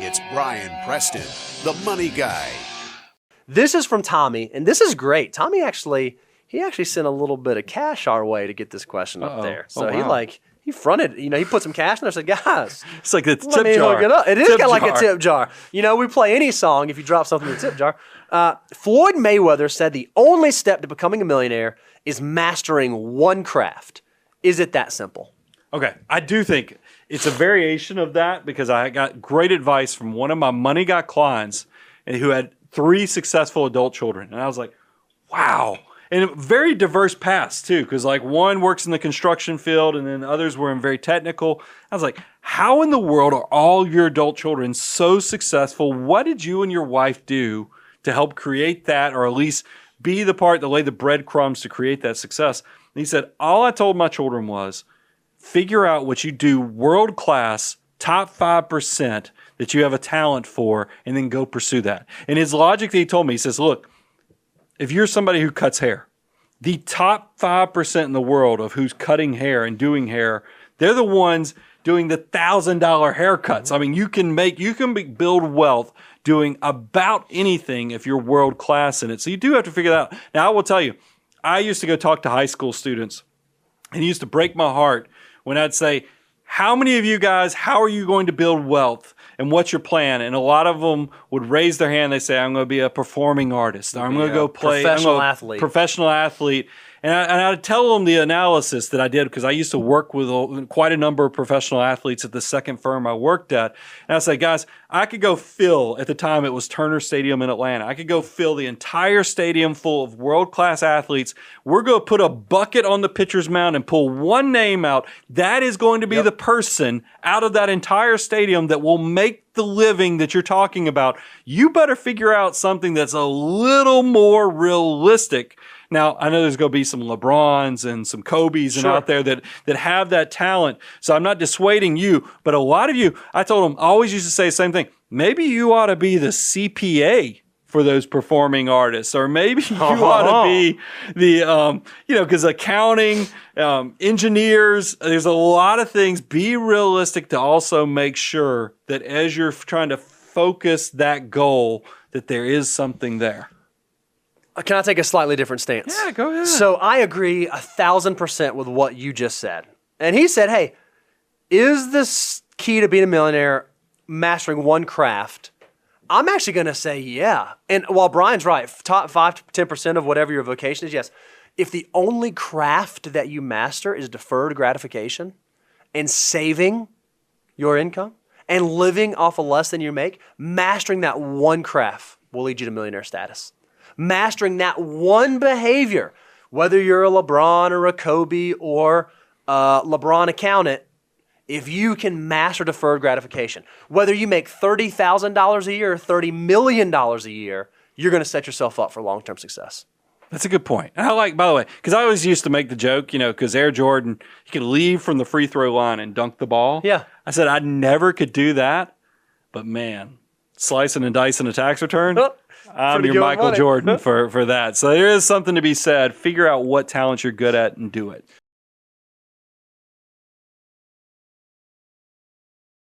It's Brian Preston, the money guy. This is from Tommy, and this is great. Tommy actually sent a little bit of cash our way to get this question up there. So he fronted, he put some cash in there and said, guys. It's like the tip Let me jar. hook it up. It is kind of like a tip jar. We play any song if you drop something in the tip jar. Floyd Mayweather said the only step to becoming a millionaire is mastering one craft. Is it that simple? Okay, I do think it's a variation of that because I got great advice from one of my money guy clients who had 3 successful adult children. And I was like, wow. And very diverse paths too, because like one works in the construction field and then others were in very technical. I was like, how in the world are all your adult children so successful? What did you and your wife do to help create that, or at least be the part that laid the breadcrumbs to create that success? And he said, all I told my children was, figure out what you do world class, top 5% that you have a talent for, and then go pursue that. And his logic that he told me, he says, look, if you're somebody who cuts hair, the top 5% in the world of who's cutting hair and doing hair, they're the ones doing the $1,000 haircuts. I mean, you can build wealth doing about anything if you're world class in it. So you do have to figure that out. Now, I will tell you, I used to go talk to high school students, and it used to break my heart when I'd say, how many of you guys, how are you going to build wealth and what's your plan? And a lot of them would raise their hand. They say, I'm going to be a performing artist. I'm going to go play. Professional athlete. And I'd tell them the analysis that I did because I used to work with quite a number of professional athletes at the second firm I worked at. And I'd say, guys, I could go fill, at the time it was Turner Stadium in Atlanta, I could go fill the entire stadium full of world-class athletes. We're going to put a bucket on the pitcher's mound and pull one name out. That is going to be the person out of that entire stadium that will make the living that you're talking about. You better figure out something that's a little more realistic. Now, I know there's going to be some LeBrons and some Kobes and out there that have that talent. So I'm not dissuading you, but a lot of you, I told them, I always used to say the same thing. Maybe you ought to be the CPA for those performing artists, or maybe you ought to be the, because accounting, engineers, there's a lot of things. Be realistic to also make sure that as you're trying to focus that goal, that there is something there. Can I take a slightly different stance? Yeah, go ahead. So I agree 1,000% with what you just said. And he said, hey, is this key to being a millionaire mastering one craft? I'm actually going to say yeah. And while Brian's right, top 5 to 10% of whatever your vocation is, yes. If the only craft that you master is deferred gratification and saving your income and living off of less than you make, mastering that one craft will lead you to millionaire status. Mastering that one behavior, whether you're a LeBron or a Kobe or a LeBron accountant, if you can master deferred gratification, whether you make $30,000 a year or $30 million a year, you're going to set yourself up for long-term success. That's a good point. And I like, by the way, because I always used to make the joke, because Air Jordan, he could leave from the free throw line and dunk the ball. Yeah. I said I never could do that, but man, slicing and dicing a tax return, I'm your Michael Jordan for that. So there is something to be said. Figure out what talent you're good at and do it.